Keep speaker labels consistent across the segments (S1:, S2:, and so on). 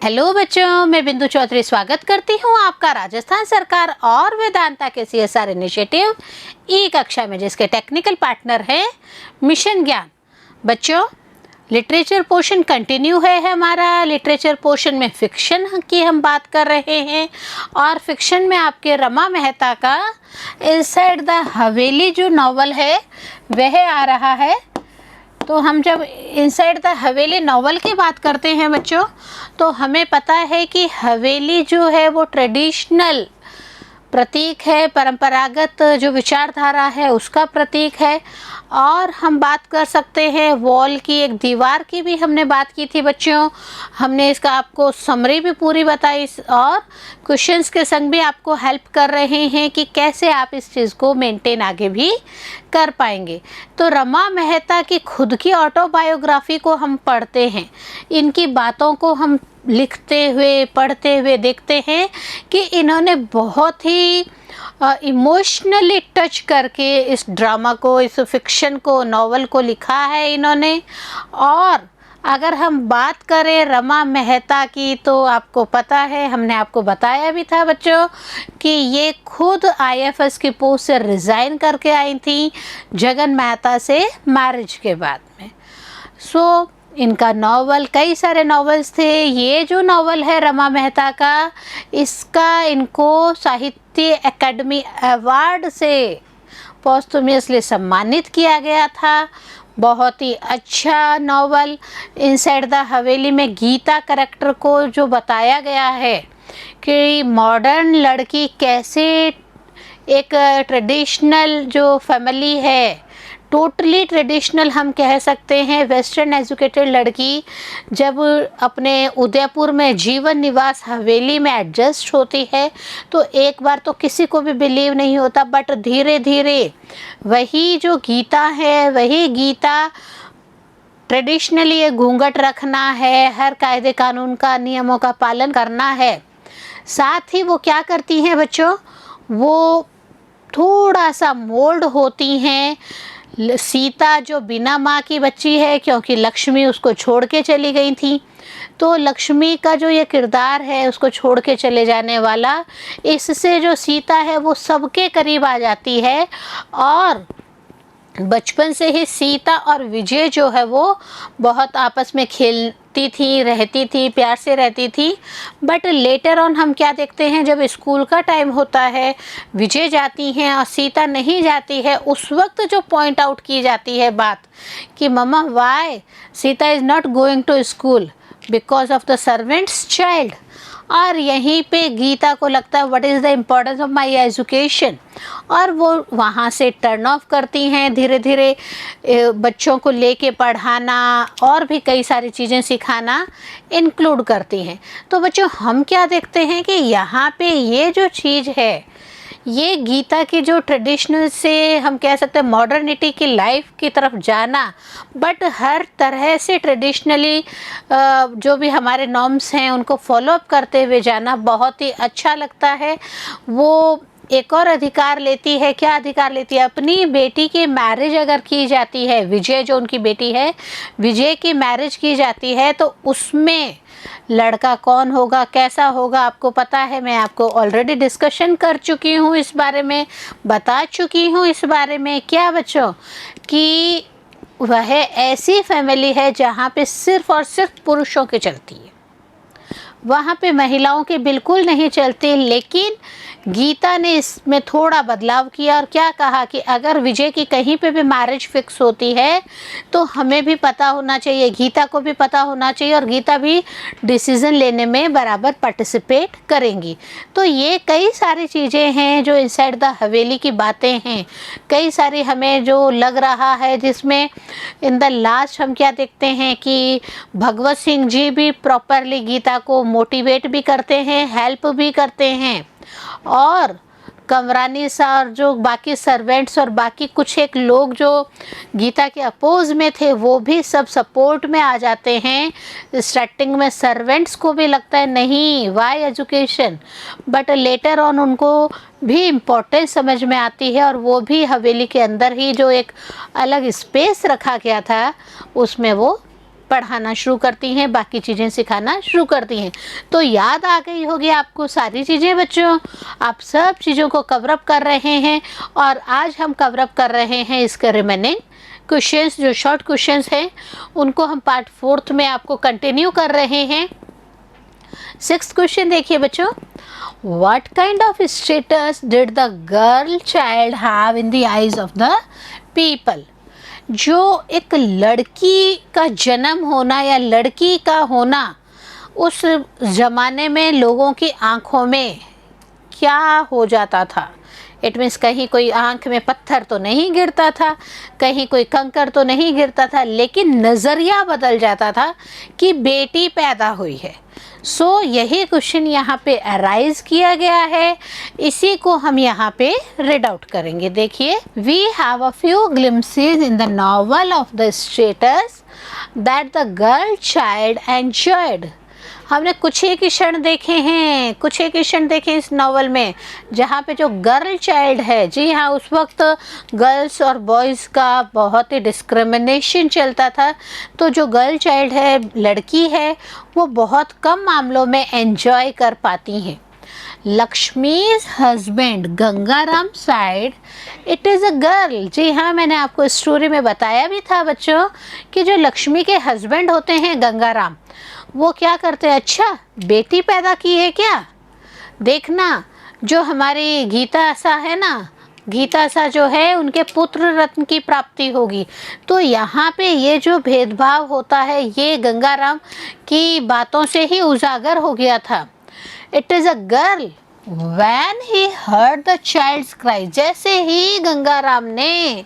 S1: Hello बच्चों, मैं बिंदु चौधरी स्वागत करती हूँ आपका राजस्थान सरकार और वेदांता के CSR इनिशिएटिव ई कक्षा में, जिसके टेक्निकल पार्टनर हैं मिशन ज्ञान। बच्चों, लिटरेचर पोर्शन कंटिन्यू है हमारा। लिटरेचर पोर्शन में फिक्शन की हम बात कर रहे हैं और फिक्शन में आपके रमा मेहता का इनसाइड द हवेली जो नॉवल है वह आ रहा है। तो हम जब इनसाइड द हवेली नॉवल की बात करते हैं बच्चों, तो हमें पता है कि हवेली जो है वो ट्रेडिशनल प्रतीक है, परंपरागत जो विचारधारा है उसका प्रतीक है। और हम बात कर सकते हैं वॉल की, एक दीवार की भी हमने बात की थी बच्चों। हमने इसका आपको समरी भी पूरी बताई और क्वेश्चंस के संग भी आपको हेल्प कर रहे हैं कि कैसे आप इस चीज़ को मेंटेन आगे भी कर पाएंगे। तो रमा मेहता की खुद की ऑटोबायोग्राफी को हम पढ़ते हैं, इनकी बातों को हम लिखते हुए पढ़ते हुए देखते हैं कि इन्होंने बहुत ही इमोशनली टच करके इस ड्रामा को, इस फिक्शन को, नॉवल को लिखा है इन्होंने। और अगर हम बात करें रमा मेहता की, तो आपको पता है, हमने आपको बताया भी था बच्चों कि ये खुद IFS की पोस्ट से रिज़ाइन करके आई थी जगन मेहता से मैरिज के बाद में। इनका नॉवल, कई सारे नॉवेल्स थे। ये जो नॉवल है रमा मेहता का, इसका इनको साहित्य अकेडमी अवार्ड से पोस्टुमसली सम्मानित किया गया था। बहुत ही अच्छा नॉवल। इनसाइड द हवेली में गीता करैक्टर को जो बताया गया है कि मॉडर्न लड़की कैसे एक ट्रेडिशनल जो फैमिली है, टोटली ट्रेडिशनल हम कह सकते हैं, वेस्टर्न एजुकेटेड लड़की जब अपने उदयपुर में जीवन निवास हवेली में एडजस्ट होती है तो एक बार तो किसी को भी बिलीव नहीं होता, बट धीरे धीरे वही जो गीता है, वही गीता ट्रेडिशनली एक घूंघट रखना है, हर कायदे कानून का, नियमों का पालन करना है। साथ ही वो क्या करती हैं बच्चों, वो थोड़ा सा मोल्ड होती हैं। सीता जो बिना माँ की बच्ची है, क्योंकि लक्ष्मी उसको छोड़ के चली गई थी, तो लक्ष्मी का जो ये किरदार है उसको छोड़ के चले जाने वाला, इससे जो सीता है वो सबके करीब आ जाती है। और बचपन से ही सीता और विजय जो है वो बहुत आपस में खेलती थी, रहती थी, प्यार से रहती थी। बट लेटर ऑन हम क्या देखते हैं, जब स्कूल का टाइम होता है, विजय जाती हैं और सीता नहीं जाती है। उस वक्त जो पॉइंट आउट की जाती है बात कि mamma why Sita is not going to school because of the servants child. और यहीं पे गीता को लगता है what is the importance of my education, और वो वहाँ से टर्न ऑफ करती हैं। धीरे धीरे बच्चों को लेके पढ़ाना और भी कई सारी चीज़ें सिखाना इंक्लूड करती हैं। तो बच्चों, हम क्या देखते हैं कि यहाँ पे ये जो चीज़ है, ये गीता की जो ट्रेडिशनल से हम कह सकते हैं मॉडर्निटी की लाइफ की तरफ जाना, बट हर तरह से ट्रेडिशनली जो भी हमारे नॉर्म्स हैं उनको फॉलो अप करते हुए जाना बहुत ही अच्छा लगता है। वो एक और अधिकार लेती है। क्या अधिकार लेती है? अपनी बेटी की मैरिज अगर की जाती है, विजय जो उनकी बेटी है, विजय की मैरिज की जाती है, तो उसमें लड़का कौन होगा, कैसा होगा, आपको पता है। मैं आपको ऑलरेडी डिस्कशन कर चुकी हूँ इस बारे में, बता चुकी हूँ इस बारे में। क्या बच्चों, कि वह ऐसी फैमिली है जहाँ पे सिर्फ और सिर्फ पुरुषों की चलती है, वहाँ पे महिलाओं की बिल्कुल नहीं चलती। लेकिन गीता ने इसमें थोड़ा बदलाव किया और क्या कहा कि अगर विजय की कहीं पे भी मैरिज फिक्स होती है तो हमें भी पता होना चाहिए, गीता को भी पता होना चाहिए, और गीता भी डिसीज़न लेने में बराबर पार्टिसिपेट करेंगी। तो ये कई सारी चीज़ें हैं जो इनसाइड द हवेली की बातें हैं, कई सारी हमें जो लग रहा है, जिसमें इन द लास्ट हम क्या देखते हैं कि भगवत सिंह जी भी प्रॉपरली गीता को मोटिवेट भी करते हैं, हेल्प भी करते हैं। और कमरानी सर, जो बाकी सर्वेंट्स और बाकी कुछ एक लोग जो गीता के अपोज में थे, वो भी सब सपोर्ट में आ जाते हैं। स्टार्टिंग में सर्वेंट्स को भी लगता है नहीं why education, but later on उनको भी इम्पोर्टेंस समझ में आती है, और वो भी हवेली के अंदर ही जो एक अलग स्पेस रखा गया था उसमें वो पढ़ाना शुरू करती हैं, बाकी चीज़ें सिखाना शुरू करती हैं। तो याद आ गई होगी आपको सारी चीज़ें बच्चों, आप सब चीज़ों को कवर अप कर रहे हैं। और आज हम कवर अप कर रहे हैं इसके रिमेनिंग क्वेश्चंस, जो शॉर्ट क्वेश्चंस हैं उनको हम पार्ट 4 में आपको कंटिन्यू कर रहे हैं। 6th क्वेश्चन देखिए बच्चों, What kind of status did the girl child have in the eyes of the people? जो एक लड़की का जन्म होना या लड़की का होना उस ज़माने में लोगों की आँखों में क्या हो जाता था। इट मीन्स कहीं कोई आँख में पत्थर तो नहीं गिरता था, कहीं कोई कंकर तो नहीं गिरता था, लेकिन नज़रिया बदल जाता था कि बेटी पैदा हुई है। सो यही क्वेश्चन यहाँ पे अराइज किया गया है, इसी को हम यहाँ पे रीड आउट करेंगे। देखिए, we have a few glimpses in the novel of the status that the girl child enjoyed. हमने कुछ ही क्षण देखे हैं, कुछ ही क्षण देखे इस नॉवल में जहाँ पे जो गर्ल चाइल्ड है, जी हाँ, उस वक्त गर्ल्स और बॉयज़ का बहुत ही डिस्क्रिमिनेशन चलता था। तो जो गर्ल चाइल्ड है, लड़की है, वो बहुत कम मामलों में एंजॉय कर पाती हैं। Lakshmi's husband Gangaram sighed it is a girl. जी हाँ, मैंने आपको स्टोरी में बताया भी था बच्चों कि जो लक्ष्मी के हस्बैंड होते हैं गंगाराम, वो क्या करते हैं, अच्छा बेटी पैदा की है क्या। देखना, जो हमारी गीता सा है ना, गीता सा जो है, उनके पुत्र रत्न की प्राप्ति होगी। तो यहाँ पे ये जो भेदभाव होता है, ये गंगाराम की बातों से ही उजागर हो गया था। It is a girl when he heard the child's cry. जैसे ही गंगाराम ने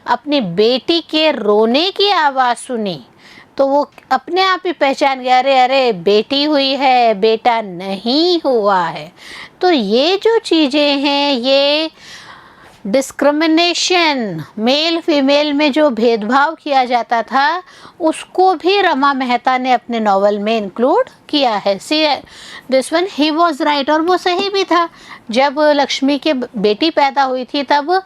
S1: अपनी बेटी के रोने की आवाज़ सुनी तो वो अपने आप ही पहचान गया, अरे अरे बेटी हुई है, बेटा नहीं हुआ है। तो ये जो चीज़ें हैं, ये डिस्क्रिमिनेशन, मेल फीमेल में जो भेदभाव किया जाता था, उसको भी रमा मेहता ने अपने नॉवल में इंक्लूड किया है। See this one, he was right, और वो सही भी था। जब लक्ष्मी के बेटी पैदा हुई थी तब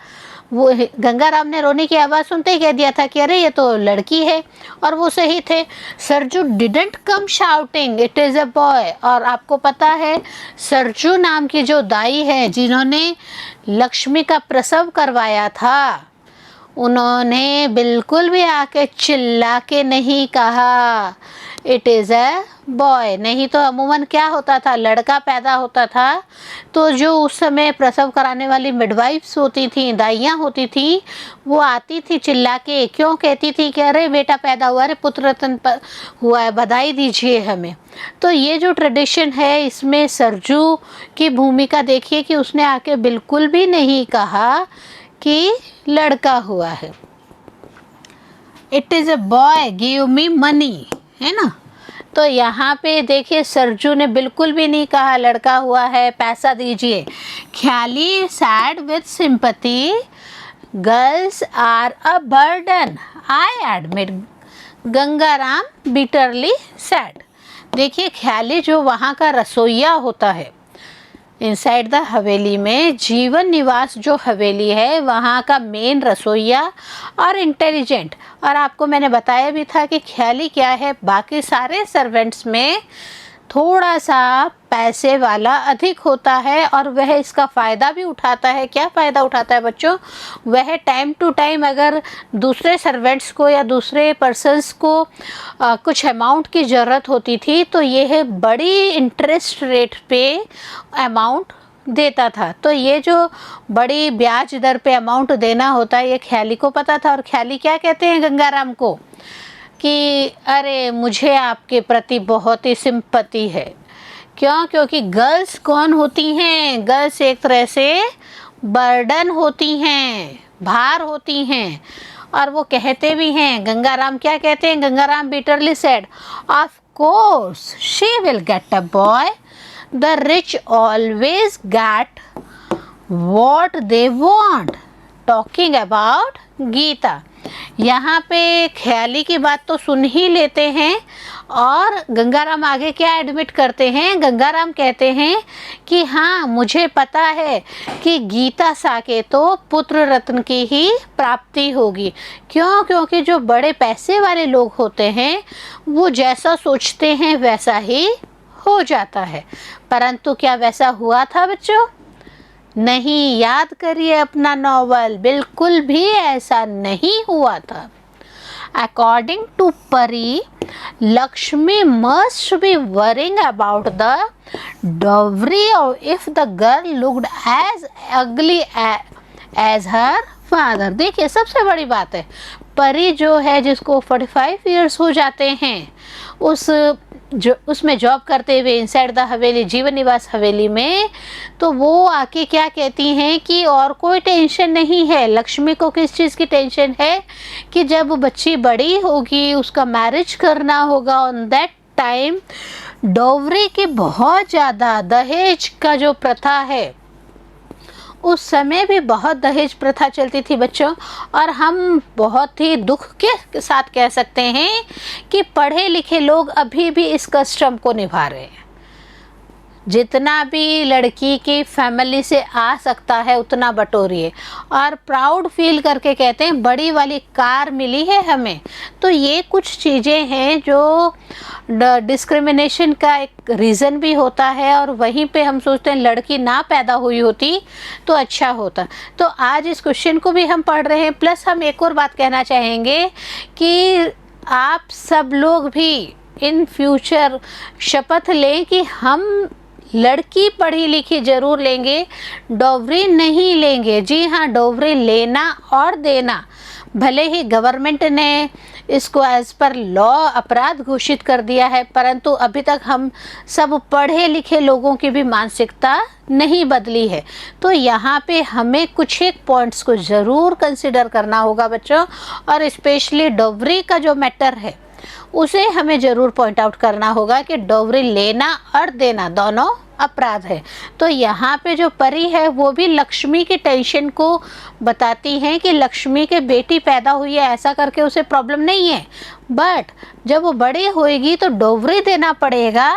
S1: वो गंगाराम ने रोने की आवाज़ सुनते ही कह दिया था कि अरे ये तो लड़की है, और वो सही थे। Sarju didn't come shouting it is a boy. और आपको पता है, सरजू नाम की जो दाई है जिन्होंने लक्ष्मी का प्रसव करवाया था, उन्होंने बिल्कुल भी आके चिल्ला के नहीं कहा इट इज़ अ बॉय। नहीं तो अमूमन क्या होता था, लड़का पैदा होता था तो जो उस समय प्रसव कराने वाली मिडवाइफ्स होती थी, दाइयाँ होती थी, वो आती थी चिल्ला के, क्यों कहती थी कि अरे बेटा पैदा हुआ, अरे पुत्र रत्न हुआ है, बधाई दीजिए हमें। तो ये जो ट्रेडिशन है, इसमें सरजू की भूमिका देखिए कि उसने आके बिल्कुल भी नहीं कहा कि लड़का हुआ है। It is a boy give me money, है ना। तो यहाँ पे देखिए, सरजू ने बिल्कुल भी नहीं कहा लड़का हुआ है, पैसा दीजिए। Khyali said with sympathy, girls are a burden I admit, Gangaram bitterly said. देखिए, ख्याली जो वहाँ का रसोइया होता है इनसाइड द हवेली में, जीवन निवास जो हवेली है वहाँ का मेन रसोइया और इंटेलिजेंट। और आपको मैंने बताया भी था कि ख्याली क्या है, बाकी सारे सर्वेंट्स में थोड़ा सा पैसे वाला अधिक होता है, और वह इसका फ़ायदा भी उठाता है। क्या फ़ायदा उठाता है बच्चों, वह टाइम टू टाइम अगर दूसरे सर्वेंट्स को या दूसरे पर्सन्स को कुछ अमाउंट की ज़रूरत होती थी तो यह बड़ी इंटरेस्ट रेट पे अमाउंट देता था। तो ये जो बड़ी ब्याज दर पे अमाउंट देना होता है, ये ख्याली को पता था। और ख्याली क्या कहते हैं गंगाराम को कि अरे मुझे आपके प्रति बहुत ही सिंपैथी है। क्यों, क्योंकि गर्ल्स कौन होती हैं, गर्ल्स एक तरह से बर्डन होती हैं, भार होती हैं। और वो कहते भी हैं, गंगाराम क्या कहते हैं, Gangaram bitterly said of course she will get a boy, the rich always get what they want, talking about Geeta. यहाँ पे ख्याली की बात तो सुन ही लेते हैं। और गंगाराम आगे क्या एडमिट करते हैं, गंगाराम कहते हैं कि हाँ मुझे पता है कि गीता साकेत तो पुत्र रत्न की ही प्राप्ति होगी। क्यों? क्योंकि जो बड़े पैसे वाले लोग होते हैं वो जैसा सोचते हैं वैसा ही हो जाता है। परंतु क्या वैसा हुआ था बच्चों? नहीं। याद करिए अपना नॉवल, बिल्कुल भी ऐसा नहीं हुआ था। According to Pari, Lakshmi must be worrying about the dowry if the girl looked as ugly as her father। देखिए सबसे बड़ी बात है, परी जो है जिसको 45 इयर्स हो जाते हैं, उसमें जॉब करते हुए इनसाइड द हवेली, जीवन निवास हवेली में, तो वो आके क्या कहती हैं कि और कोई टेंशन नहीं है। लक्ष्मी को किस चीज़ की टेंशन है कि जब बच्ची बड़ी होगी उसका मैरिज करना होगा, ऑन दैट टाइम डॉवरी की बहुत ज़्यादा, दहेज का जो प्रथा है, उस समय भी बहुत दहेज प्रथा चलती थी बच्चों। और हम बहुत ही दुख के साथ कह सकते हैं कि पढ़े लिखे लोग अभी भी इस कस्टम को निभा रहे हैं। जितना भी लड़की की फैमिली से आ सकता है उतना बटोरिए, और प्राउड फील करके कहते हैं बड़ी वाली कार मिली है हमें। तो ये कुछ चीज़ें हैं जो डिस्क्रिमिनेशन का एक रीज़न भी होता है, और वहीं पे हम सोचते हैं लड़की ना पैदा हुई होती तो अच्छा होता। तो आज इस क्वेश्चन को भी हम पढ़ रहे हैं। प्लस हम एक और बात कहना चाहेंगे कि आप सब लोग भी इन फ्यूचर शपथ लें कि हम लड़की पढ़ी लिखी ज़रूर लेंगे, डॉवरी नहीं लेंगे। जी हाँ, डॉवरी लेना और देना, भले ही गवर्नमेंट ने इसको एज़ पर लॉ अपराध घोषित कर दिया है, परंतु अभी तक हम सब पढ़े लिखे लोगों की भी मानसिकता नहीं बदली है। तो यहाँ पे हमें कुछ एक पॉइंट्स को ज़रूर कंसिडर करना होगा बच्चों, और स्पेशली डॉवरी का जो मैटर है उसे हमें ज़रूर पॉइंट आउट करना होगा कि डॉवरी लेना और देना दोनों अपराध है। तो यहाँ पे जो परी है वो भी लक्ष्मी की टेंशन को बताती हैं कि लक्ष्मी के बेटी पैदा हुई है, ऐसा करके उसे प्रॉब्लम नहीं है, बट जब वो बड़ी होएगी तो डॉवरी देना पड़ेगा,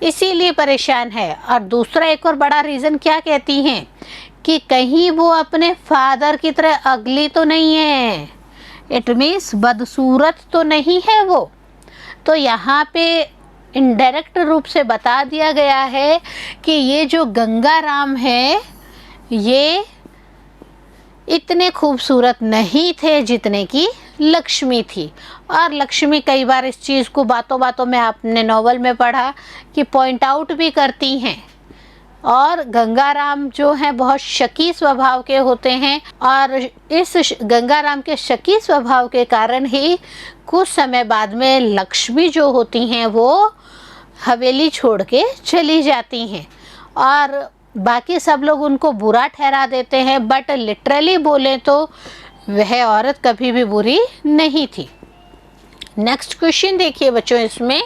S1: इसीलिए परेशान है। और दूसरा एक और बड़ा रीज़न क्या कहती हैं कि कहीं वो अपने फादर की तरह अगली तो नहीं है, इट मीन्स बदसूरत तो नहीं है वो। तो यहाँ पे इनडायरेक्ट रूप से बता दिया गया है कि ये जो गंगाराम है ये इतने खूबसूरत नहीं थे जितने की लक्ष्मी थी। और लक्ष्मी कई बार इस चीज़ को बातों बातों में आपने नॉवल में पढ़ा कि पॉइंट आउट भी करती हैं। और गंगाराम जो हैं बहुत शकी स्वभाव के होते हैं, और इस गंगाराम के शकी स्वभाव के कारण ही कुछ समय बाद में लक्ष्मी जो होती हैं वो हवेली छोड़ के चली जाती हैं, और बाकी सब लोग उनको बुरा ठहरा देते हैं। बट लिटरली बोलें तो वह औरत कभी भी बुरी नहीं थी। नेक्स्ट क्वेश्चन देखिए बच्चों, इसमें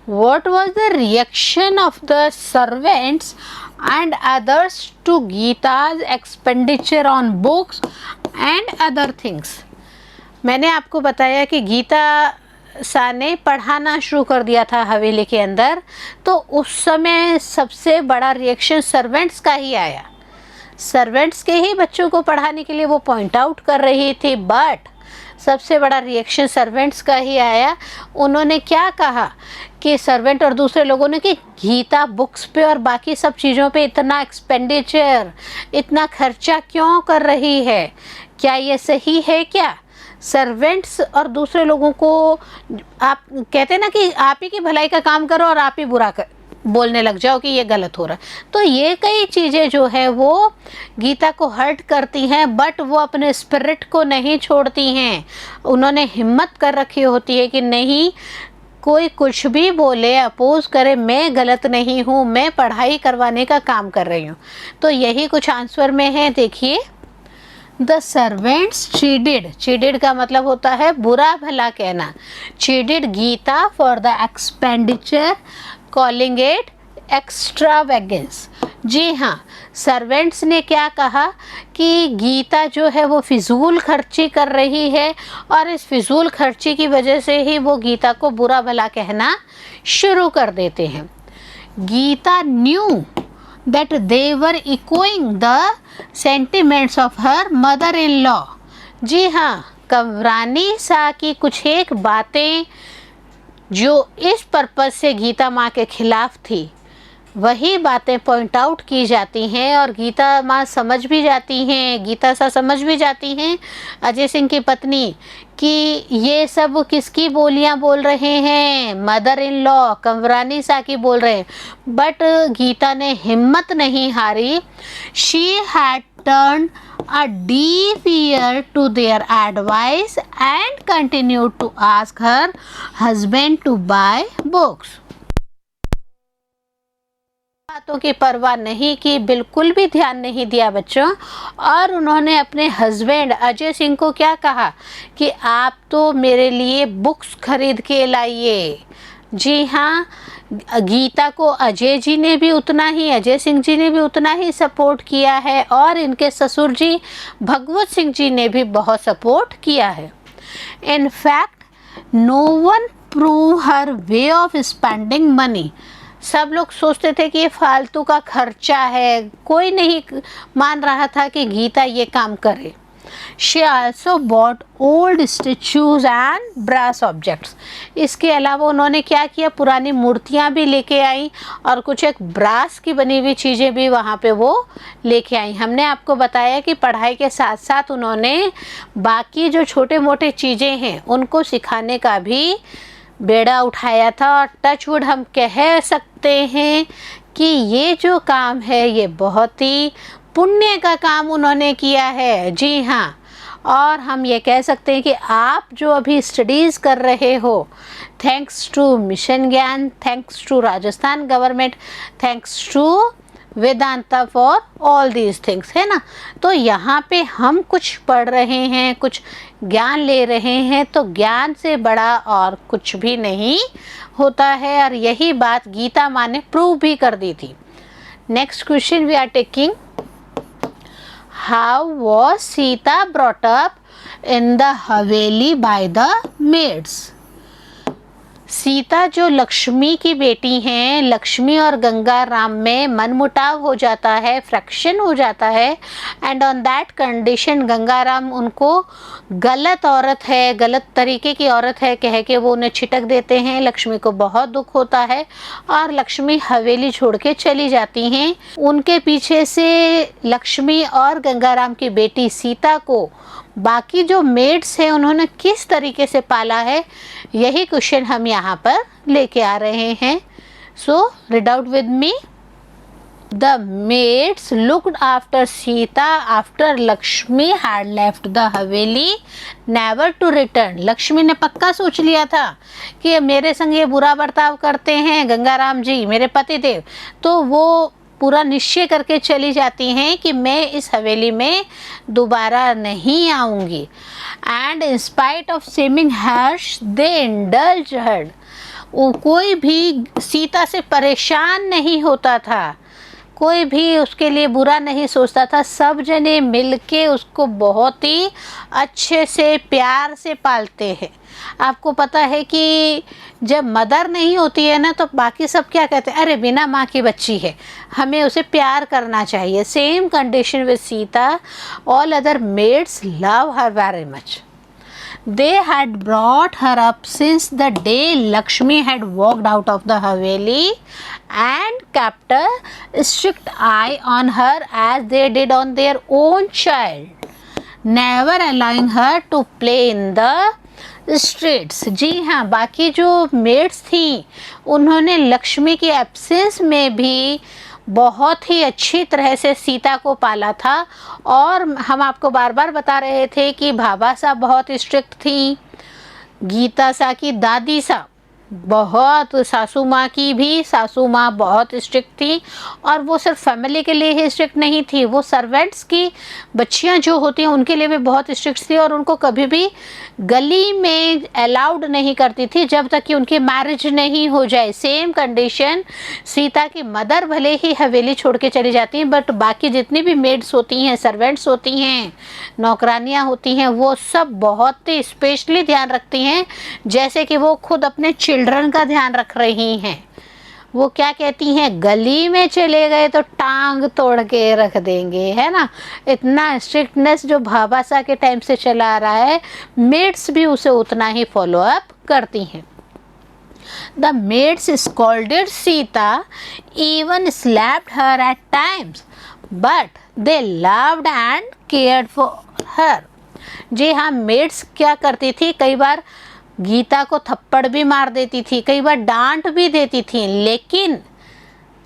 S1: What was the reaction of the servants and others to Gita's expenditure on books and other things? मैंने आपको बताया कि गीता सा ने पढ़ाना शुरू कर दिया था हवेली के अंदर, तो उस समय सबसे बड़ा रिएक्शन सर्वेंट्स का ही आया। सर्वेंट्स के ही बच्चों को पढ़ाने के लिए वो पॉइंट आउट कर रही थी, बट सबसे बड़ा रिएक्शन सर्वेंट्स का ही आया। उन्होंने क्या कहा कि सर्वेंट और दूसरे लोगों ने कि गीता बुक्स पे और बाकी सब चीज़ों पे इतना एक्सपेंडिचर, इतना खर्चा क्यों कर रही है, क्या ये सही है क्या? सर्वेंट्स और दूसरे लोगों को आप कहते हैं ना कि आप ही की भलाई का काम करो और आप ही बुरा बोलने लग जाओ कि ये गलत हो रहा है। तो ये कई चीज़ें जो है वो गीता को हर्ट करती हैं, बट वो अपने स्पिरिट को नहीं छोड़ती हैं। उन्होंने हिम्मत कर रखी होती है कि नहीं, कोई कुछ भी बोले, अपोज करे, मैं गलत नहीं हूँ, मैं पढ़ाई करवाने का काम कर रही हूँ। तो यही कुछ आंसर में है, देखिए। द सर्वेंट्स चीडिड का मतलब होता है बुरा भला कहना। Chided Gita for the expenditure, calling it extravagance. जी हाँ, सर्वेंट्स ने क्या कहा कि गीता जो है वो फिजूल खर्ची कर रही है, और इस फिजूल खर्ची की वजह से ही वो गीता को बुरा भला कहना शुरू कर देते हैं। Gita knew that they were echoing the sentiments of her mother in law. जी हाँ, कंवरानी सा की कुछ एक बातें जो इस पर्पज़ से गीता माँ के खिलाफ थी, वही बातें पॉइंट आउट की जाती हैं, और गीता माँ समझ भी जाती हैं, गीता सा समझ भी जाती हैं अजय सिंह की पत्नी कि ये सब किसकी बोलियाँ बोल रहे हैं, मदर इन लॉ कंवरानी सा की बोल रहे हैं। बट गीता ने हिम्मत नहीं हारी। She had turn a deaf ear to their advice and continued to ask her husband to buy books। बातों की परवाह नहीं की, बिल्कुल भी ध्यान नहीं दिया बच्चों, और उन्होंने अपने हस्बैंड अजय सिंह को क्या कहा कि आप तो मेरे लिए बुक्स खरीद के लाइए। जी हाँ, गीता को अजय सिंह जी ने भी उतना ही सपोर्ट किया है, और इनके ससुर जी भगवत सिंह जी ने भी बहुत सपोर्ट किया है। In fact no one prove her way of spending money. सब लोग सोचते थे कि ये फालतू का खर्चा है, कोई नहीं मान रहा था कि गीता ये काम करे। She also bought old statues and brass objects। इसके अलावा उन्होंने क्या किया, पुरानी मूर्तियाँ भी लेके आई, और कुछ एक ब्रास की बनी हुई चीज़ें भी वहाँ पे वो लेके आई। हमने आपको बताया कि पढ़ाई के साथ साथ उन्होंने बाकी जो छोटे मोटे चीज़ें हैं उनको सिखाने का भी बेड़ा उठाया था, और टचवुड हम कह सकते हैं कि ये जो काम है ये बहुत ही पुण्य का काम उन्होंने किया है। जी हाँ, और हम ये कह सकते हैं कि आप जो अभी स्टडीज़ कर रहे हो, thanks to mission Gyan, thanks to Rajasthan government, thanks to Vedanta for all these things, है ना। तो यहाँ पे हम कुछ पढ़ रहे हैं, कुछ ज्ञान ले रहे हैं, तो ज्ञान से बड़ा और कुछ भी नहीं होता है, और यही बात गीता माँ ने प्रूव भी कर दी थी। Next question we are taking, how was Sita brought up in the haveli by the maids. Sita जो लक्ष्मी की बेटी हैं, लक्ष्मी और गंगा राम में मनमुटाव हो जाता है, फ्रैक्शन हो जाता है, and on that condition Ganga Ram उनको गलत औरत है, गलत तरीके की औरत है कह के वो उन्हें छिटक देते हैं। लक्ष्मी को बहुत दुख होता है, और लक्ष्मी हवेली छोड़ के चली जाती हैं। उनके पीछे से लक्ष्मी और गंगा राम की बेटी सीता को बाकी जो मेड्स हैं उन्होंने किस तरीके से पाला है, यही क्वेश्चन हम यहाँ पर लेके आ रहे हैं। So read out with me. The maids looked after Sita after Lakshmi had left the haveli never to return. Lakshmi ने पक्का सोच लिया था कि मेरे संग ये बुरा बर्ताव करते हैं गंगाराम जी, मेरे पति देव, तो वो पूरा निश्चय करके चली जाती हैं कि मैं इस हवेली में दोबारा नहीं आऊँगी। And in spite of seeming harsh they indulge her. कोई भी सीता से परेशान नहीं होता था, कोई भी उसके लिए बुरा नहीं सोचता था, सब जने मिलके उसको बहुत ही अच्छे से प्यार से पालते हैं। आपको पता है कि जब मदर नहीं होती है ना, तो बाकी सब क्या कहते हैं, अरे बिना माँ की बच्ची है, हमें उसे प्यार करना चाहिए। Same condition with Sita, all other maids love her very much. They had brought her up since the day Lakshmi had walked out of the Haveli and kept a strict eye on her as they did on their own child, never allowing her to play in the streets। जी हाँ, बाकी जो maids थी उन्होंने लक्ष्मी की absence में भी बहुत ही अच्छी तरह से सीता को पाला था। और हम आपको बार बार बता रहे थे कि भाभा सा बहुत स्ट्रिक्ट थी, गीता सा की दादी सा बहुत सासू माँ की भी, सासू माँ बहुत स्ट्रिक्ट थी, और वो सिर्फ फैमिली के लिए ही स्ट्रिक्ट नहीं थी, वो सर्वेंट्स की बच्चियाँ जो होती हैं उनके लिए भी बहुत स्ट्रिक्ट थी, और उनको कभी भी गली में अलाउड नहीं करती थी जब तक कि उनकी मैरिज नहीं हो जाए। सेम कंडीशन सीता की मदर भले ही हवेली छोड़ के चली जाती हैं, बट बाकी जितनी भी मेड्स होती हैं, सर्वेंट्स होती हैं, नौकरानियाँ होती हैं, वो सब बहुत ही स्पेशली ध्यान रखती हैं, जैसे कि वो खुद अपने चिल्ड्रन का ध्यान रख रही हैं। वो क्या कहती हैं, गली में चले गए तो टांग तोड़ के रख देंगे, है ना। इतना स्ट्रिक्टनेस जो भाबासा के टाइम से चला आ रहा है, मेड्स भी उसे उतना ही फॉलो अप करती हैं। The maids scolded Sita, even slapped her at times, but they loved and cared for her. जी हाँ, मेड्स क्या करती थी, कई बार गीता को थप्पड़ भी मार देती थी, कई बार डांट भी देती थी, लेकिन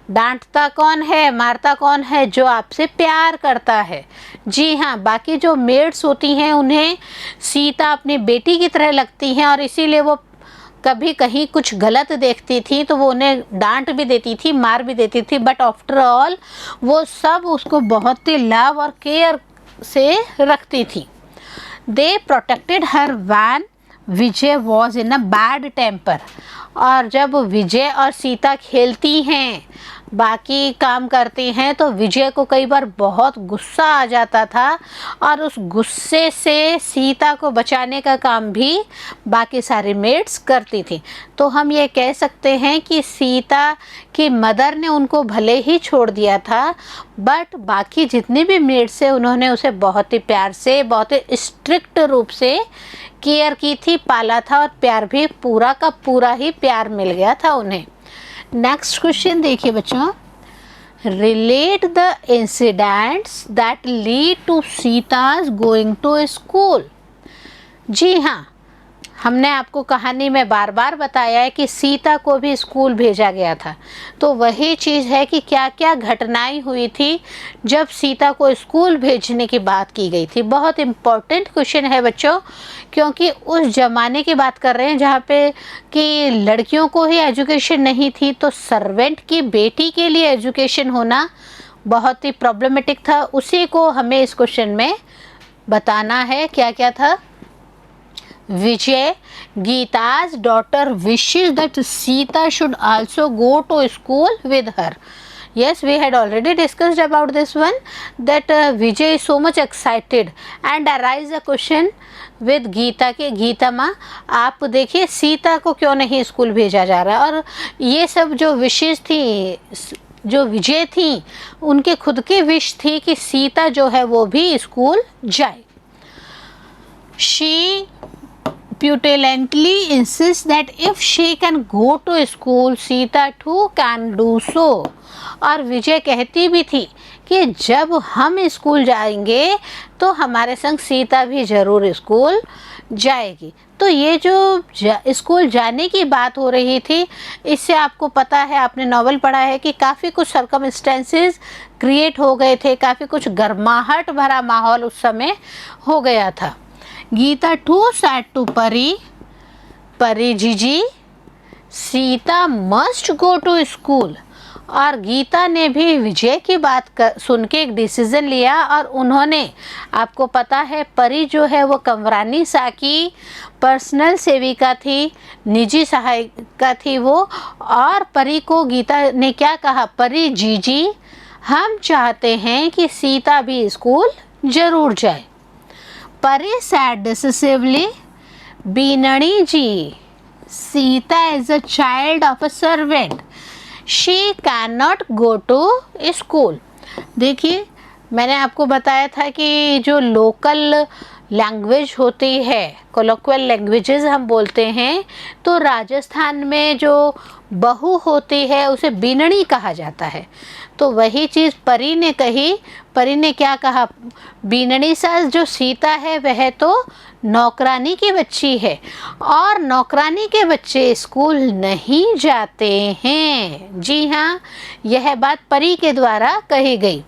S1: डांटता कौन है, मारता कौन है, जो आपसे प्यार करता है। जी हाँ, बाकी जो मेड्स होती हैं उन्हें सीता अपनी बेटी की तरह लगती हैं, और इसीलिए वो कभी कहीं कुछ गलत देखती थी तो वो उन्हें डांट भी देती थी, मार भी देती थी, बट आफ्टर ऑल वो सब उसको बहुत ही लव और केयर से रखती थी। They protected her when Vijay was in a bad temper. और जब विजय और सीता खेलती हैं, बाकी काम करती हैं, तो विजय को कई बार बहुत गुस्सा आ जाता था, और उस गुस्से से सीता को बचाने का काम भी बाकी सारी मेड्स करती थी। तो हम ये कह सकते हैं कि सीता की मदर ने उनको भले ही छोड़ दिया था, बट बाकी जितनी भी मेड्स है उन्होंने उसे बहुत ही प्यार से, बहुत ही स्ट्रिक्ट रूप से केयर की थी, पाला था, और प्यार भी पूरा का पूरा ही प्यार मिल गया था उन्हें। नेक्स्ट क्वेश्चन देखिए बच्चों, relate the incidents that lead to Sita's going to school. जी हाँ, हमने आपको कहानी में बार बार बताया है कि सीता को भी स्कूल भेजा गया था, तो वही चीज़ है कि क्या क्या घटनाएं हुई थी जब सीता को स्कूल भेजने की बात की गई थी। बहुत इम्पोर्टेंट क्वेश्चन है बच्चों, क्योंकि उस ज़माने की बात कर रहे हैं जहाँ पे कि लड़कियों को ही एजुकेशन नहीं थी, तो सर्वेंट की बेटी के लिए एजुकेशन होना बहुत ही प्रॉब्लमेटिक था। उसी को हमें इस क्वेश्चन में बताना है। क्या क्या था? Vijay, Gita's daughter wishes that Sita should also go to school with her. Yes, we had already discussed about this one, that Vijay is so much excited and arise a question with Gita के, गीता माँ आप देखिए सीता को क्यों नहीं school भेजा जा रहा। और ये सब जो विशेष थी, जो विजय थी, उनके खुद की विश थी कि सीता जो है वो भी स्कूल जाए। She petulantly insists that if she can go to school, Sita too can do so. और विजय कहती भी थी कि जब हम स्कूल जाएंगे तो हमारे संग सीता भी ज़रूर स्कूल जाएगी। तो ये जो स्कूल जाने की बात हो रही थी, इससे आपको पता है, आपने नॉवल पढ़ा है कि काफ़ी कुछ सर्कमस्टेंसेस क्रिएट हो गए थे, काफ़ी कुछ गर्माहट भरा माहौल उस समय हो गया था। Gita to sad to Pari, Pari Jiji Sita must go to school. और गीता ने भी विजय की बात सुन के एक डिसीज़न लिया, और उन्होंने, आपको पता है परी जो है वो कंवरानी सा की पर्सनल सेविका थी, निजी सहायिका थी वो। और परी को गीता ने क्या कहा, परी जीजी हम चाहते हैं कि सीता भी स्कूल ज़रूर जाए। परी said decisively, बीनणी ji, Sita is a child of a servant. She cannot go to school. देखिए, मैंने आपको बताया था कि जो लोकल लैंग्वेज होती है, कोलोक्वल लैंग्वेजेस हम बोलते हैं, तो राजस्थान में जो बहू होती है उसे बीनणी कहा जाता है। तो वही चीज़ परी ने कही। परी ने क्या कहा, बीनणी सास जो सीता है वह तो नौकरानी की बच्ची है, और नौकरानी के बच्चे स्कूल नहीं जाते हैं। जी हाँ, यह बात परी के द्वारा कही गई।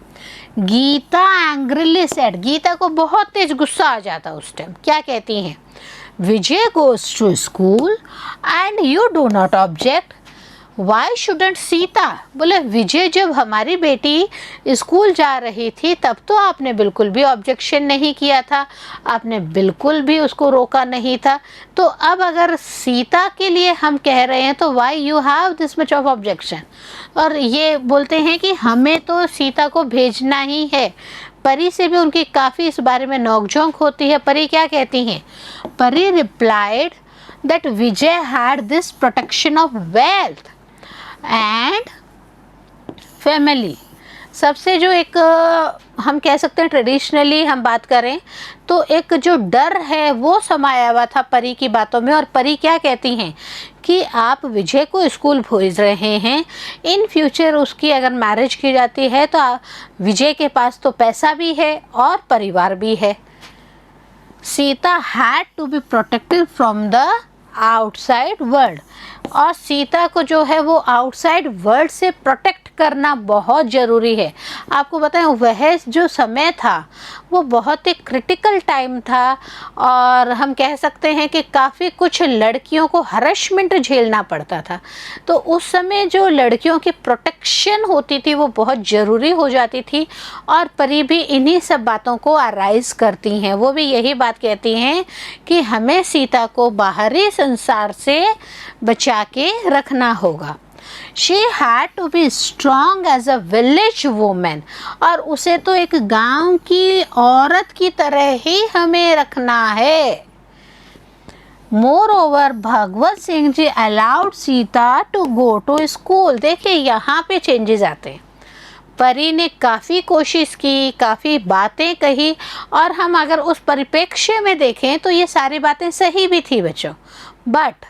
S1: गीता एंग्रीली सेड, गीता को बहुत तेज गुस्सा आ जाता उस टाइम। क्या कहती हैं, Vijay goes to school and you do not object, why shouldn't Sita? बोले विजय जब हमारी बेटी स्कूल जा रही थी तब तो आपने बिल्कुल भी ऑब्जेक्शन नहीं किया था, आपने बिल्कुल भी उसको रोका नहीं था, तो अब अगर सीता के लिए हम कह रहे हैं तो why you have this much of objection? और ये बोलते हैं कि हमें तो सीता को भेजना ही है। परी से भी उनकी काफ़ी इस बारे में नोकझोंक होती है। परी क्या कहती हैं? परी replied that Vijay had this protection of wealth and family. सबसे जो एक हम कह सकते हैं ट्रेडिशनली हम बात करें तो एक जो डर है वो समाया हुआ था परी की बातों में। और परी क्या कहती हैं कि आप विजय को स्कूल भेज रहे हैं, इन फ्यूचर उसकी अगर मैरिज की जाती है तो विजय के पास तो पैसा भी है और परिवार भी है। Sita had to be protected from the outside world, और सीता को जो है वो आउटसाइड वर्ल्ड से प्रोटेक्ट करना बहुत ज़रूरी है। आपको बताएं वह जो समय था वो बहुत ही क्रिटिकल टाइम था, और हम कह सकते हैं कि काफ़ी कुछ लड़कियों को हरेसमेंट झेलना पड़ता था। तो उस समय जो लड़कियों की प्रोटेक्शन होती थी वो बहुत ज़रूरी हो जाती थी, और परी भी इन्हीं सब बातों को अराइज करती हैं। वो भी यही बात कहती हैं कि हमें सीता को बाहरी संसार से बचा के रखना होगा। She had to be strong as a village woman, और उसे तो एक गांव की औरत की तरह ही हमें रखना है। Moreover, Bhagavad Singh ji allowed Sita to go to school। देखिए यहाँ पे चेंजेस आते हैं। परी ने काफ़ी कोशिश की, काफ़ी बातें कही, और हम अगर उस परिप्रेक्ष्य में देखें तो ये सारी बातें सही भी थी बच्चों। बट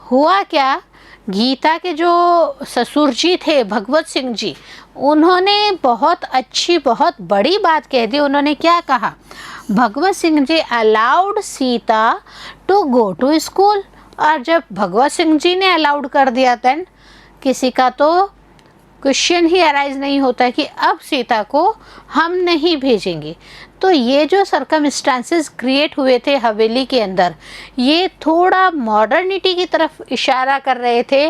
S1: हुआ क्या, गीता के जो ससुर जी थे भगवत सिंह जी, उन्होंने बहुत अच्छी बहुत बड़ी बात कह दी। उन्होंने क्या कहा? Bhagwat Singh ji allowed Sita to go to school. और जब भगवत सिंह जी ने अलाउड कर दिया देन किसी का तो क्वेश्चन ही अराइज नहीं होता कि अब सीता को हम नहीं भेजेंगे। तो ये जो सर्कमस्टांसेस क्रिएट हुए थे हवेली के अंदर, ये थोड़ा मॉडर्निटी की तरफ इशारा कर रहे थे,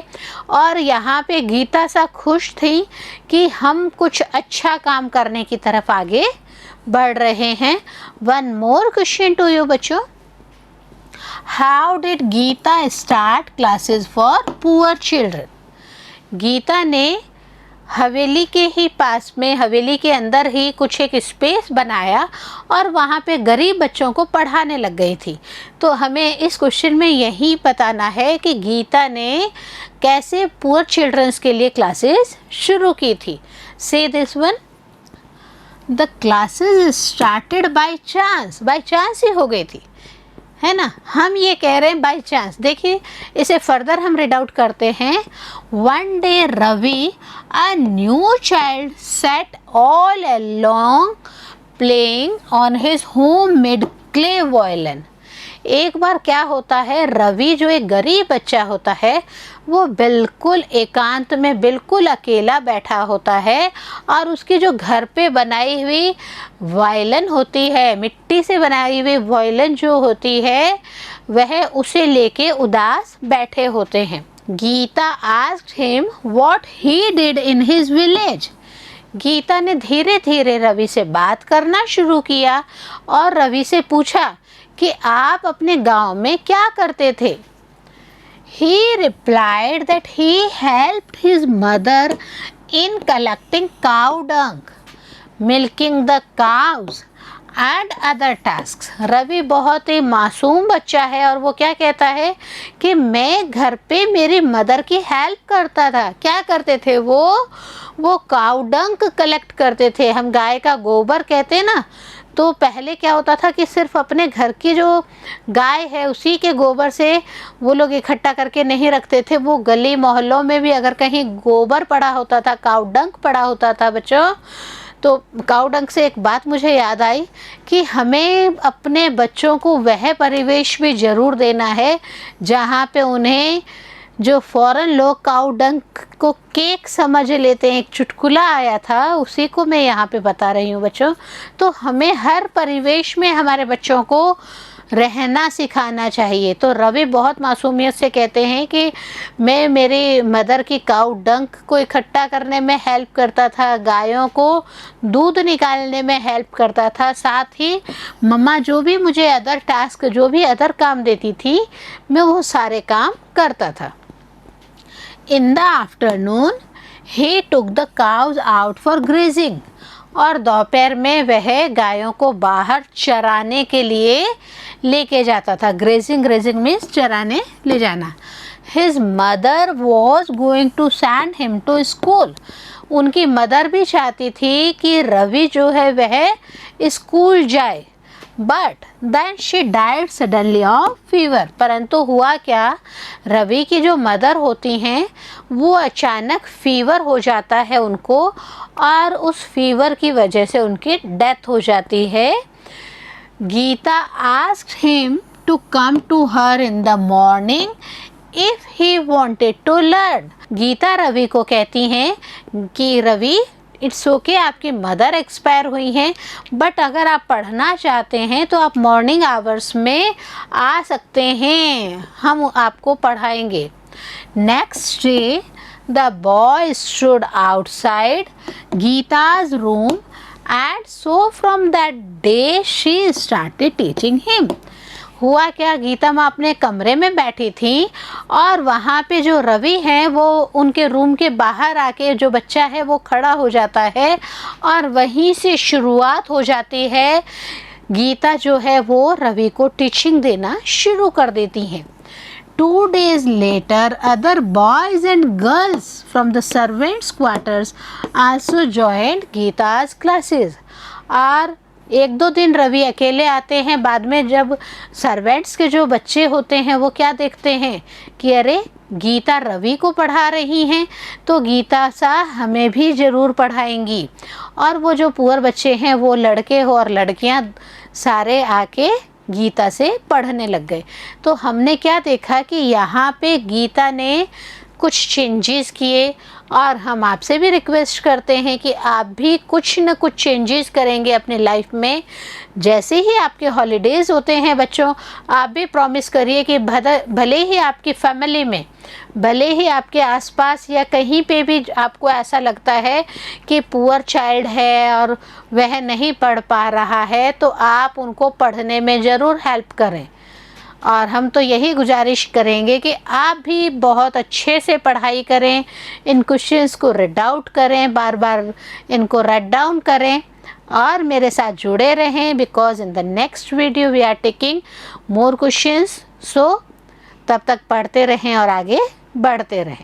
S1: और यहाँ पे गीता सा खुश थी कि हम कुछ अच्छा काम करने की तरफ आगे बढ़ रहे हैं। One more question to you बच्चों, how did Gita start classes for poor children? Gita ने हवेली के ही पास में, हवेली के अंदर ही कुछ एक स्पेस बनाया और वहाँ पे गरीब बच्चों को पढ़ाने लग गई थी। तो हमें इस क्वेश्चन में यही बताना है कि गीता ने कैसे पुअर चिल्ड्रंस के लिए क्लासेस शुरू की थी। Say this one, the classes started by chance. By chance ही हो गई थी, है ना। हम ये कह रहे हैं बाय चांस। देखिए इसे फर्दर हम रीड आउट करते हैं। One day Ravi, a new child, set all along playing on his home made clay violin. एक बार क्या होता है, रवि जो एक गरीब बच्चा होता है वो बिल्कुल एकांत में बिल्कुल अकेला बैठा होता है, और उसकी जो घर पे बनाई हुई वायलिन होती है, मिट्टी से बनाई हुई वायलिन जो होती है, वह उसे लेके उदास बैठे होते हैं। Geeta asked him what he did in his village. Geeta ने धीरे धीरे रवि से बात करना शुरू किया और रवि से पूछा कि आप अपने गांव में क्या करते थे। He replied that he helped his mother in collecting cow dung, milking the cows and other tasks। Ravi बहुत ही मासूम बच्चा है और वो क्या कहता है कि मैं घर पे मेरी मदर की हेल्प करता था। क्या करते थे वो काउ डंग कलेक्ट करते थे। हम गाय का गोबर कहते हैं ना, तो पहले क्या होता था कि सिर्फ अपने घर की जो गाय है उसी के गोबर से वो लोग इकट्ठा करके नहीं रखते थे। वो गली मोहल्लों में भी अगर कहीं गोबर पड़ा होता था, काउ डंग पड़ा होता था बच्चों, तो काउ डंग से एक बात मुझे याद आई कि हमें अपने बच्चों को वह परिवेश भी ज़रूर देना है जहाँ पे उन्हें, जो फॉरेन लोग काउ डंग को केक समझ लेते हैं, एक चुटकुला आया था उसी को मैं यहाँ पे बता रही हूँ बच्चों। तो हमें हर परिवेश में हमारे बच्चों को रहना सिखाना चाहिए। तो रवि बहुत मासूमियत से कहते हैं कि मैं मेरी मदर की काऊ डंक को इकट्ठा करने में हेल्प करता था, गायों को दूध निकालने में हेल्प करता था, साथ ही मम्मा जो भी मुझे अदर टास्क, जो भी अदर काम देती थी, मैं वो सारे काम करता था। In the afternoon he took the cows out for grazing. और दोपहर में वह गायों को बाहर चराने के लिए लेके जाता था। ग्रेजिंग, ग्रेजिंग मीन्स चराने ले जाना। His mother was going to send him to school. उनकी मदर भी चाहती थी कि रवि जो है वह स्कूल जाए। But then she died suddenly of fever. परंतु हुआ क्या, रवि की जो मदर होती हैं वो अचानक फीवर हो जाता है उनको, और उस फीवर की वजह से उनकी डेथ हो जाती है। Geeta asked him to come to her in the morning if he wanted to learn. Geeta Ravi को कहती हैं कि रवि, इट्स ओके, आपकी मदर एक्सपायर हुई हैं, बट अगर आप पढ़ना चाहते हैं तो आप मॉर्निंग आवर्स में आ सकते हैं, हम आपको पढ़ाएंगे। Next day the boy stood outside Geeta's room and so from that day she started teaching him. हुआ क्या, गीता माँ अपने कमरे में बैठी थी और वहाँ पे जो रवि हैं वो उनके रूम के बाहर आके, जो बच्चा है वो खड़ा हो जाता है और वहीं से शुरुआत हो जाती है। गीता जो है वो रवि को टीचिंग देना शुरू कर देती हैं। 2 days later, other boys and girls from the servants' quarters also joined Gita's classes. और 1-2 दिन रवि अकेले आते हैं। बाद में जब सर्वेंट्स के जो बच्चे होते हैं वो क्या देखते हैं कि अरे गीता रवि को पढ़ा रही हैं, तो गीता सा हमें भी ज़रूर पढ़ाएंगी। और वो जो पुअर बच्चे हैं वो लड़के हो और लड़कियां सारे आके गीता से पढ़ने लग गए। तो हमने क्या देखा कि यहाँ पे गीता ने कुछ चेंजेस किए, और हम आपसे भी रिक्वेस्ट करते हैं कि आप भी कुछ न कुछ चेंजेस करेंगे अपने लाइफ में। जैसे ही आपके हॉलीडेज़ होते हैं बच्चों, आप भी प्रॉमिस करिए कि भले ही आपकी फैमिली में, भले ही आपके आसपास या कहीं पे भी आपको ऐसा लगता है कि पुअर चाइल्ड है और वह नहीं पढ़ पा रहा है, तो आप उनको पढ़ने में ज़रूर हेल्प करें। और हम तो यही गुजारिश करेंगे कि आप भी बहुत अच्छे से पढ़ाई करें, इन क्वेश्चंस को रीड आउट करें, बार बार इनको राइट डाउन करें और मेरे साथ जुड़े रहें, because in the next video we are taking more questions. So तब तक पढ़ते रहें और आगे बढ़ते रहें।